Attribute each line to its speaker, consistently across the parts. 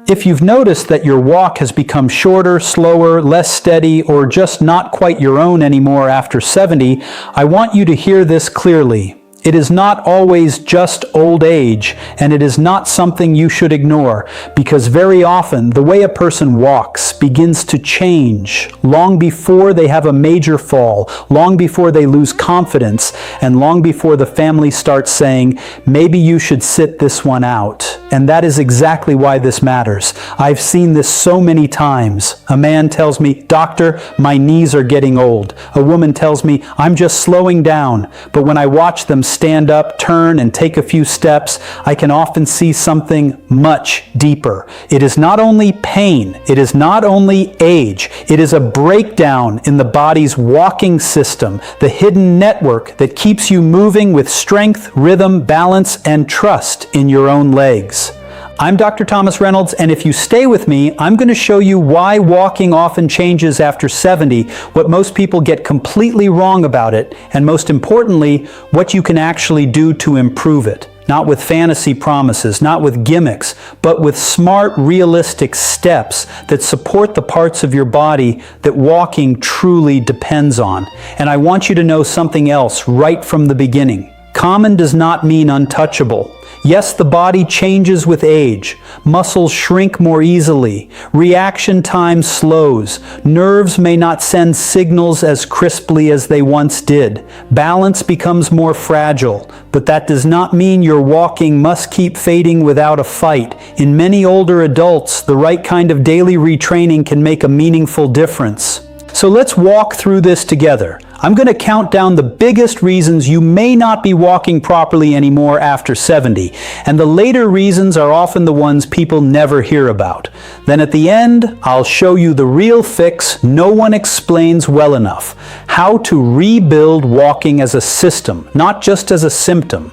Speaker 1: If you've noticed that your walk has become shorter, slower, less steady, or just not quite your own anymore after 70, I want you to hear this clearly. It is not always just old age, and it is not something you should ignore, because very often the way a person walks begins to change long before they have a major fall, long before they lose confidence, and long before the family starts saying, maybe you should sit this one out. And that is exactly why this matters. I've seen this so many times. A man tells me, "Doctor, my knees are getting old." A woman tells me, "I'm just slowing down." But when I watch them stand up, turn, and take a few steps, I can often see something much deeper. It is not only pain, it is not only age, it is a breakdown in the body's walking system, the hidden network that keeps you moving with strength, rhythm, balance, and trust in your own legs. I'm Dr. Thomas Reynolds, and if you stay with me, I'm going to show you why walking often changes after 70, what most people get completely wrong about it, and most importantly, what you can actually do to improve it. Not with fantasy promises, not with gimmicks, but with smart, realistic steps that support the parts of your body that walking truly depends on. And I want you to know something else right from the beginning. Common does not mean untouchable. Yes, the body changes with age. Muscles shrink more easily. Reaction time slows. Nerves may not send signals as crisply as they once did. Balance becomes more fragile. But that does not mean your walking must keep fading without a fight. In many older adults, the right kind of daily retraining can make a meaningful difference. So let's walk through this together. I'm going to count down the biggest reasons you may not be walking properly anymore after 70, and the later reasons are often the ones people never hear about. Then at the end, I'll show you the real fix no one explains well enough: how to rebuild walking as a system, not just as a symptom.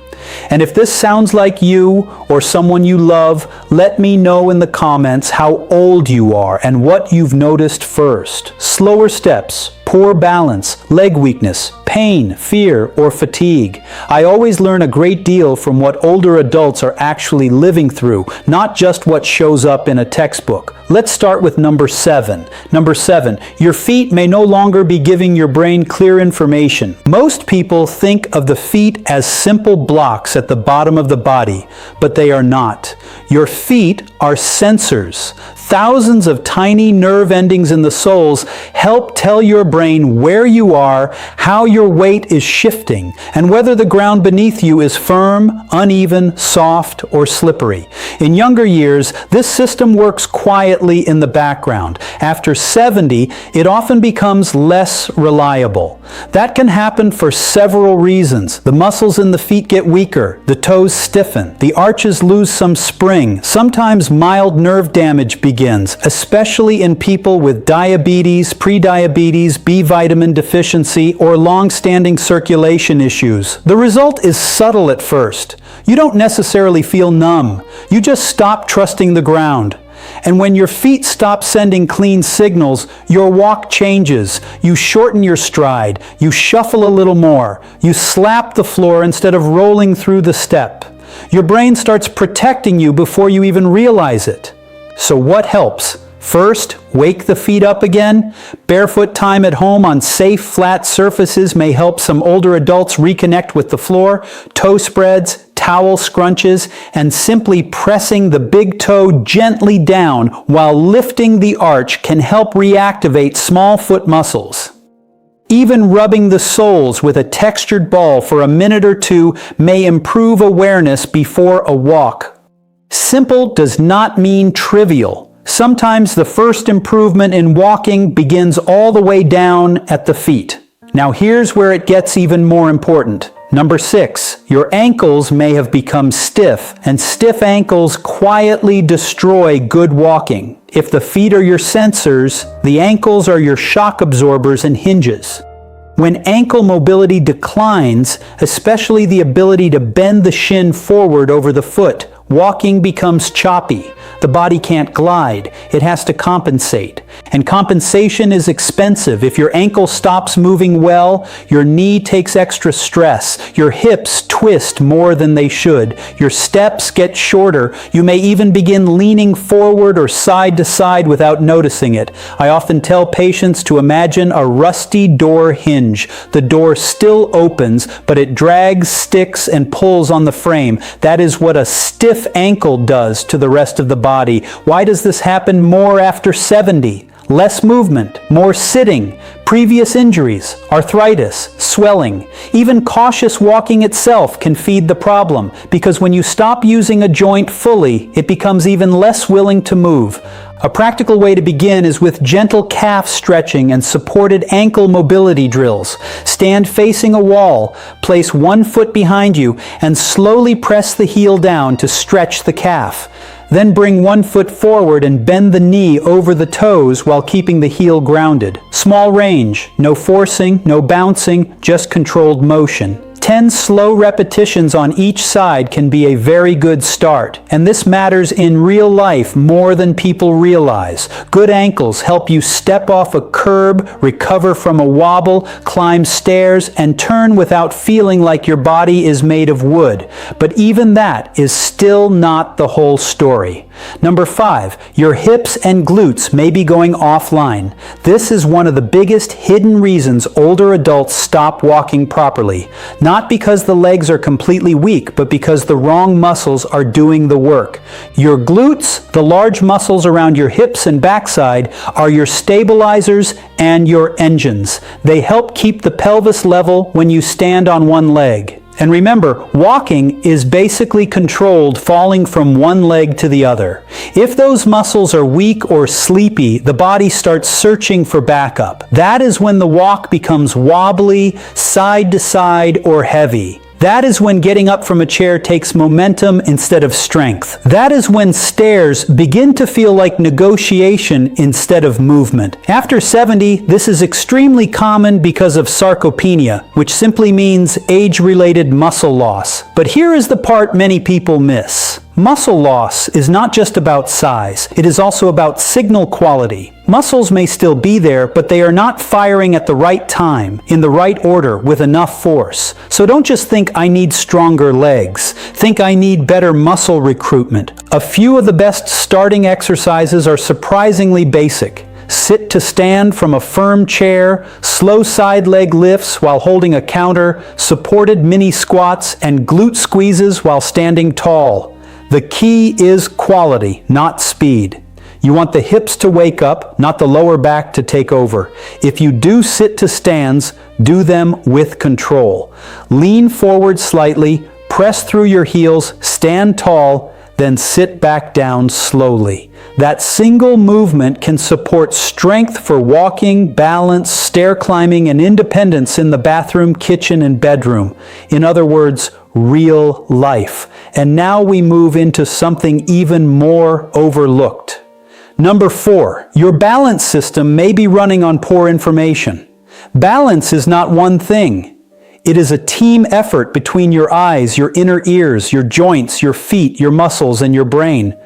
Speaker 1: And if this sounds like you or someone you love, let me know in the comments how old you are and what you've noticed first. Slower steps, poor balance, leg weakness, pain, fear, or fatigue. I always learn a great deal from what older adults are actually living through, not just what shows up in a textbook. Let's start with number 7. Number 7, your feet may no longer be giving your brain clear information. Most people think of the feet as simple blocks at the bottom of the body, but they are not. Your feet are sensors. Thousands of tiny nerve endings in the soles help tell your brain where you are, how your weight is shifting, and whether the ground beneath you is firm, uneven, soft, or slippery. In younger years, this system works quietly in the background. After 70, it often becomes less reliable. That can happen for several reasons. The muscles in the feet get weaker, the toes stiffen, the arches lose some spring, sometimes mild nerve damage begins, especially in people with diabetes, prediabetes, B vitamin deficiency, or long-standing circulation issues. The result is subtle at first. You don't necessarily feel numb. You just stop trusting the ground. And when your feet stop sending clean signals, your walk changes. You shorten your stride. You shuffle a little more. You slap the floor instead of rolling through the step. Your brain starts protecting you before you even realize it. So what helps? First, wake the feet up again. Barefoot time at home on safe, flat surfaces may help some older adults reconnect with the floor. Toe spreads, towel scrunches, and simply pressing the big toe gently down while lifting the arch can help reactivate small foot muscles. Even rubbing the soles with a textured ball for a minute or two may improve awareness before a walk. Simple does not mean trivial. Sometimes the first improvement in walking begins all the way down at the feet. Now here's where it gets even more important. Number 6, your ankles may have become stiff, and stiff ankles quietly destroy good walking. If the feet are your sensors, the ankles are your shock absorbers and hinges. When ankle mobility declines, especially the ability to bend the shin forward over the foot, walking becomes choppy. The body can't glide. It has to compensate. And compensation is expensive. If your ankle stops moving well, your knee takes extra stress, your hips twist more than they should, your steps get shorter, you may even begin leaning forward or side to side without noticing it. I often tell patients to imagine a rusty door hinge. The door still opens, but it drags, sticks, and pulls on the frame. That is what a stiff ankle does to the rest of the body. Why does this happen more after 70? Less movement, more sitting, previous injuries, arthritis, swelling. Even cautious walking itself can feed the problem, because when you stop using a joint fully, it becomes even less willing to move. A practical way to begin is with gentle calf stretching and supported ankle mobility drills. Stand facing a wall, place one foot behind you, and slowly press the heel down to stretch the calf. Then bring one foot forward and bend the knee over the toes while keeping the heel grounded. Small range, no forcing, no bouncing, just controlled motion. 10 slow repetitions on each side can be a very good start, and this matters in real life more than people realize. Good ankles help you step off a curb, recover from a wobble, climb stairs, and turn without feeling like your body is made of wood. But even that is still not the whole story. Number 5, your hips and glutes may be going offline. This is one of the biggest hidden reasons older adults stop walking properly. Not because the legs are completely weak, but because the wrong muscles are doing the work. Your glutes, the large muscles around your hips and backside, are your stabilizers and your engines. They help keep the pelvis level when you stand on one leg. And remember, walking is basically controlled falling from one leg to the other. If those muscles are weak or sleepy, the body starts searching for backup. That is when the walk becomes wobbly, side to side, or heavy. That is when getting up from a chair takes momentum instead of strength. That is when stairs begin to feel like negotiation instead of movement. After 70, this is extremely common because of sarcopenia, which simply means age-related muscle loss. But here is the part many people miss. Muscle loss is not just about size, it is also about signal quality. Muscles may still be there, but they are not firing at the right time, in the right order, with enough force. So don't just think I need stronger legs. Think I need better muscle recruitment. A few of the best starting exercises are surprisingly basic. Sit to stand from a firm chair, slow side leg lifts while holding a counter, supported mini squats, and glute squeezes while standing tall. The key is quality, not speed. You want the hips to wake up, not the lower back to take over. If you do sit to stands, do them with control. Lean forward slightly, press through your heels, stand tall, then sit back down slowly. That single movement can support strength for walking, balance, stair climbing, and independence in the bathroom, kitchen, and bedroom. In other words, real life. And now we move into something even more overlooked. Number 4, your balance system may be running on poor information. Balance is not one thing. It is a team effort between your eyes, your inner ears, your joints, your feet, your muscles, and your brain.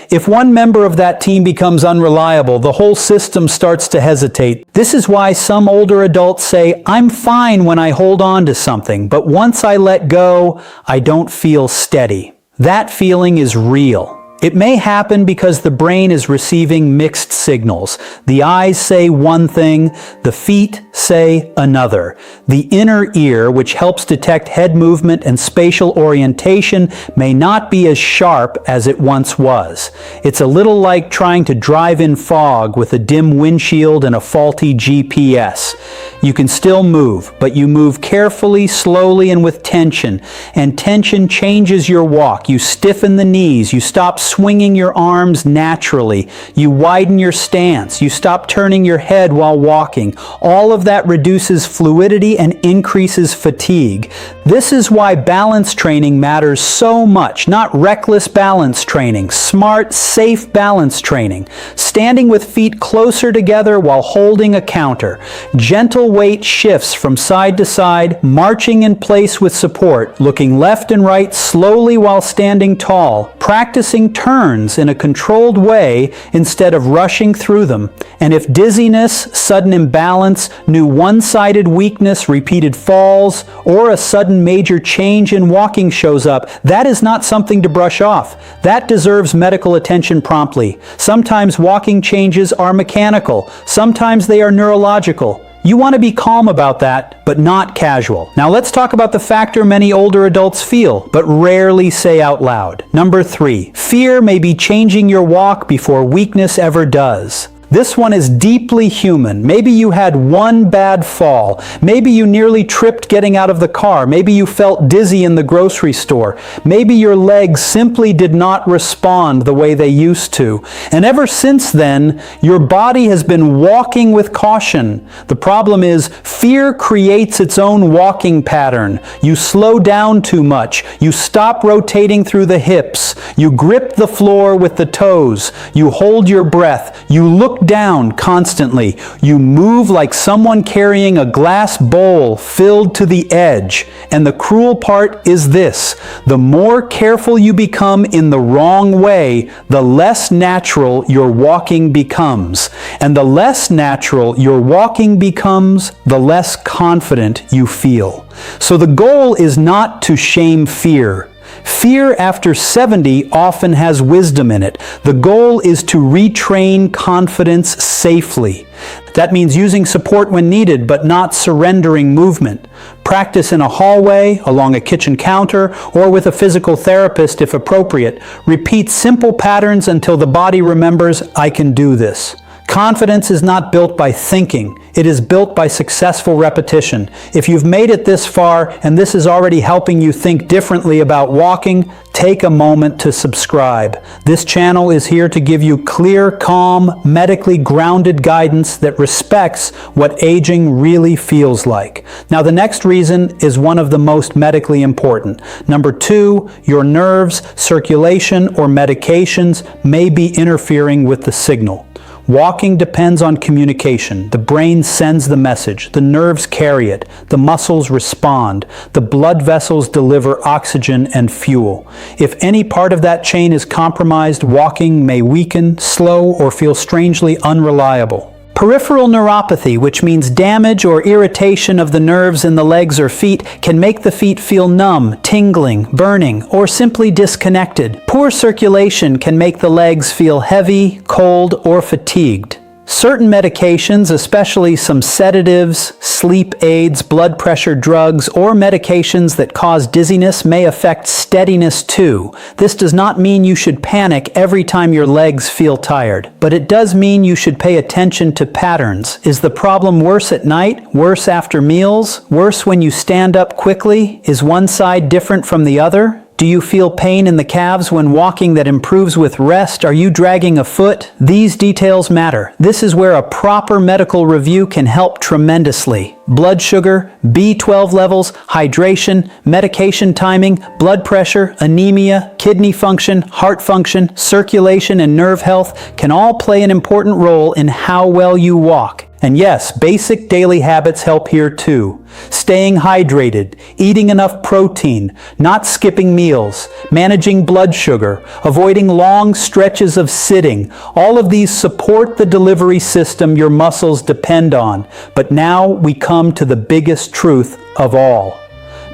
Speaker 1: If one member of that team becomes unreliable, the whole system starts to hesitate. This is why some older adults say, "I'm fine when I hold on to something, but once I let go, I don't feel steady." That feeling is real. It may happen because the brain is receiving mixed signals. The eyes say one thing, the feet say another. The inner ear, which helps detect head movement and spatial orientation, may not be as sharp as it once was. It's a little like trying to drive in fog with a dim windshield and a faulty GPS. You can still move, but you move carefully, slowly, and with tension. And tension changes your walk. You stiffen the knees. You stop swinging your arms naturally. You widen your stance. You stop turning your head while walking. All of that reduces fluidity and increases fatigue. This is why balance training matters so much. Not reckless balance training. Smart, safe balance training. Standing with feet closer together while holding a counter. Gentle weight shifts from side to side, marching in place with support, looking left and right slowly while standing tall, practicing turns in a controlled way instead of rushing through them, And if dizziness, sudden imbalance, new one-sided weakness, repeated falls, or a sudden major change in walking shows up, that is not something to brush off. That deserves medical attention promptly. Sometimes walking changes are mechanical. Sometimes they are neurological. You want to be calm about that, but not casual. Now let's talk about the factor many older adults feel, but rarely say out loud. Number 3, fear may be changing your walk before weakness ever does. This one is deeply human. Maybe you had one bad fall. Maybe you nearly tripped getting out of the car. Maybe you felt dizzy in the grocery store. Maybe your legs simply did not respond the way they used to. And ever since then, your body has been walking with caution. The problem is, fear creates its own walking pattern. You slow down too much. You stop rotating through the hips. You grip the floor with the toes. You hold your breath. You look down constantly. You move like someone carrying a glass bowl filled to the edge. And the cruel part is this: the more careful you become in the wrong way, the less natural your walking becomes. And the less natural your walking becomes, the less confident you feel. So the goal is not to shame fear. Fear after 70 often has wisdom in it. The goal is to retrain confidence safely. That means using support when needed, but not surrendering movement. Practice in a hallway, along a kitchen counter, or with a physical therapist if appropriate. Repeat simple patterns until the body remembers, I can do this. Confidence is not built by thinking. It is built by successful repetition. If you've made it this far and this is already helping you think differently about walking, take a moment to subscribe. This channel is here to give you clear, calm, medically grounded guidance that respects what aging really feels like. Now, the next reason is one of the most medically important. Number 2, your nerves, circulation, or medications may be interfering with the signal. Walking depends on communication. The brain sends the message, the nerves carry it, the muscles respond, the blood vessels deliver oxygen and fuel. If any part of that chain is compromised, walking may weaken, slow, or feel strangely unreliable. Peripheral neuropathy, which means damage or irritation of the nerves in the legs or feet, can make the feet feel numb, tingling, burning, or simply disconnected. Poor circulation can make the legs feel heavy, cold, or fatigued. Certain medications, especially some sedatives, sleep aids, blood pressure drugs, or medications that cause dizziness may affect steadiness too. This does not mean you should panic every time your legs feel tired, but it does mean you should pay attention to patterns. Is the problem worse at night, worse after meals, worse when you stand up quickly? Is one side different from the other? Do you feel pain in the calves when walking that improves with rest? Are you dragging a foot? These details matter. This is where a proper medical review can help tremendously. Blood sugar, B12 levels, hydration, medication timing, blood pressure, anemia, kidney function, heart function, circulation, and nerve health can all play an important role in how well you walk. And yes, basic daily habits help here too. Staying hydrated, eating enough protein, not skipping meals, managing blood sugar, avoiding long stretches of sitting. All of these support the delivery system your muscles depend on. But now we come to the biggest truth of all.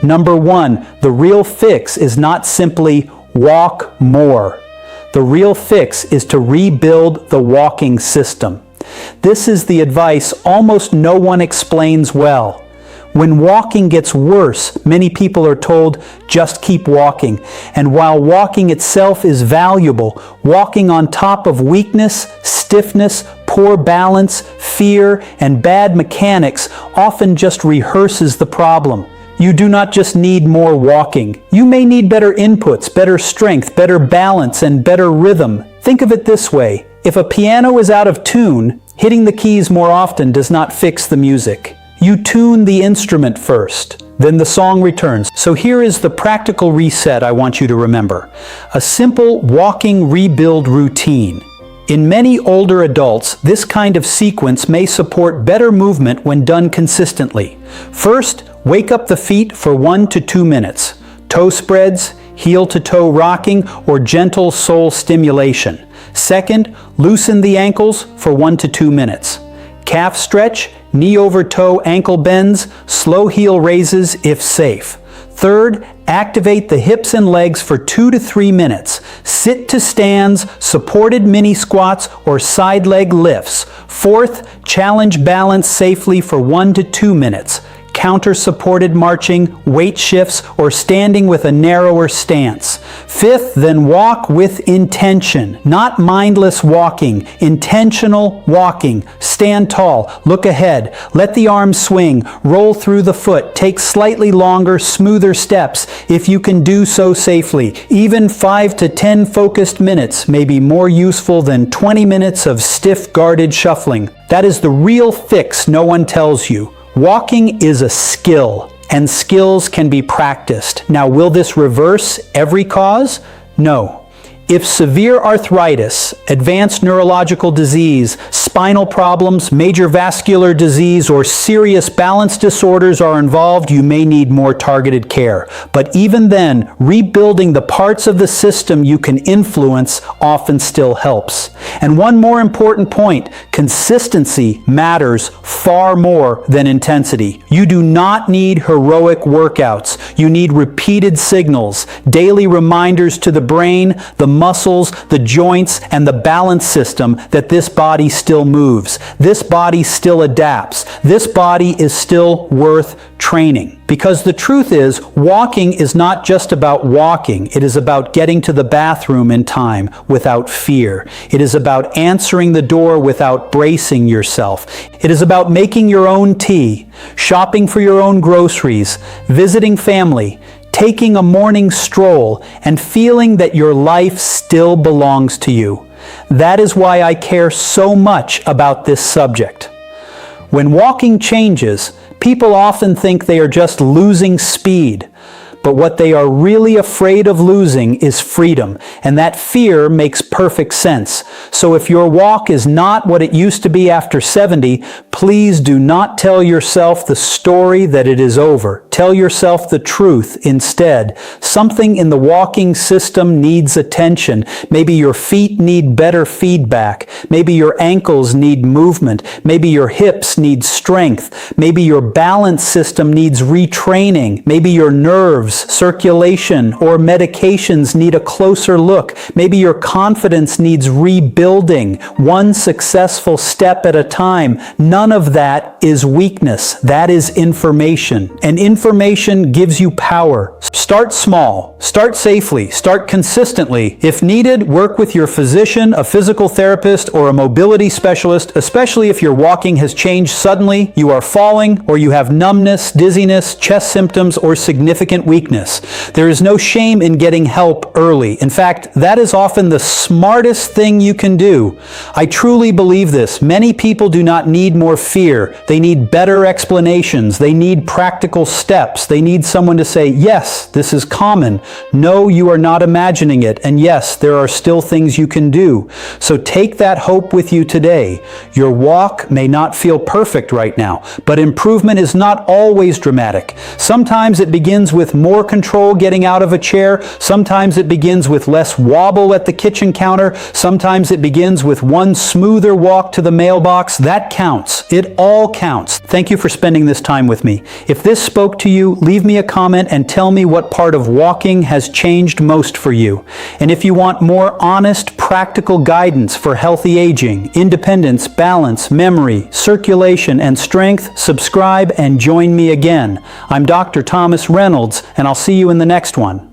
Speaker 1: Number 1, the real fix is not simply walk more. The real fix is to rebuild the walking system. This is the advice almost no one explains well. When walking gets worse, many people are told, just keep walking. And while walking itself is valuable, walking on top of weakness, stiffness, poor balance, fear, and bad mechanics often just rehearses the problem. You do not just need more walking. You may need better inputs, better strength, better balance, and better rhythm. Think of it this way. If a piano is out of tune, hitting the keys more often does not fix the music. You tune the instrument first, then the song returns. So here is the practical reset I want you to remember. A simple walking rebuild routine. In many older adults, this kind of sequence may support better movement when done consistently. First, wake up the feet for 1 to 2 minutes. Toe spreads, heel-to-toe rocking, or gentle sole stimulation. Second, loosen the ankles for 1 to 2 minutes. Calf stretch, knee over toe ankle bends, slow heel raises if safe. Third, activate the hips and legs for 2 to 3 minutes. Sit to stands, supported mini squats, or side leg lifts. Fourth, challenge balance safely for 1 to 2 minutes. Counter-supported marching, weight shifts, or standing with a narrower stance. Fifth, then walk with intention, not mindless walking, intentional walking. Stand tall, look ahead, let the arms swing, roll through the foot, take slightly longer, smoother steps if you can do so safely. Even 5 to 10 focused minutes may be more useful than 20 minutes of stiff guarded shuffling. That is the real fix no one tells you. Walking is a skill, and skills can be practiced. Now, will this reverse every cause? No. If severe arthritis, advanced neurological disease, spinal problems, major vascular disease, or serious balance disorders are involved, you may need more targeted care. But even then, rebuilding the parts of the system you can influence often still helps. And one more important point, consistency matters far more than intensity. You do not need heroic workouts. You need repeated signals, daily reminders to the brain, the muscles, the joints, and the balance system that this body still moves. This body still adapts. This body is still worth training. Because the truth is, walking is not just about walking. It is about getting to the bathroom in time without fear. It is about answering the door without bracing yourself. It is about making your own tea, shopping for your own groceries, visiting family, taking a morning stroll, and feeling that your life still belongs to you. That is why I care so much about this subject. When walking changes, people often think they are just losing speed. But what they are really afraid of losing is freedom, and that fear makes perfect sense. So if your walk is not what it used to be after 70, please do not tell yourself the story that it is over. Tell yourself the truth instead. Something in the walking system needs attention. Maybe your feet need better feedback. Maybe your ankles need movement. Maybe your hips need strength. Maybe your balance system needs retraining. Maybe your nerves, circulation, or medications need a closer look. Maybe your confidence needs rebuilding, one successful step at a time. None of that is weakness. That is information. And information gives you power. Start small. Start safely. Start consistently. If needed, work with your physician, a physical therapist, or a mobility specialist, especially if your walking has changed suddenly, you are falling, or you have numbness, dizziness, chest symptoms, or significant weakness. There is no shame in getting help early. In fact, that is often the smartest thing you can do. I truly believe this. Many people do not need more fear. They need better explanations. They need practical steps. They need someone to say, yes, this is common. No, you are not imagining it. And yes, there are still things you can do. So take that hope with you today. Your walk may not feel perfect right now, but improvement is not always dramatic. Sometimes it begins with more control getting out of a chair. Sometimes it begins with less wobble at the kitchen counter. Sometimes it begins with one smoother walk to the mailbox. That counts. It all counts. Thank you for spending this time with me. If this spoke to you, leave me a comment and tell me what part of walking has changed most for you. And if you want more honest, practical guidance for healthy aging, independence, balance, memory, circulation, and strength, subscribe and join me again. I'm Dr. Thomas Reynolds, and I'll see you in the next one.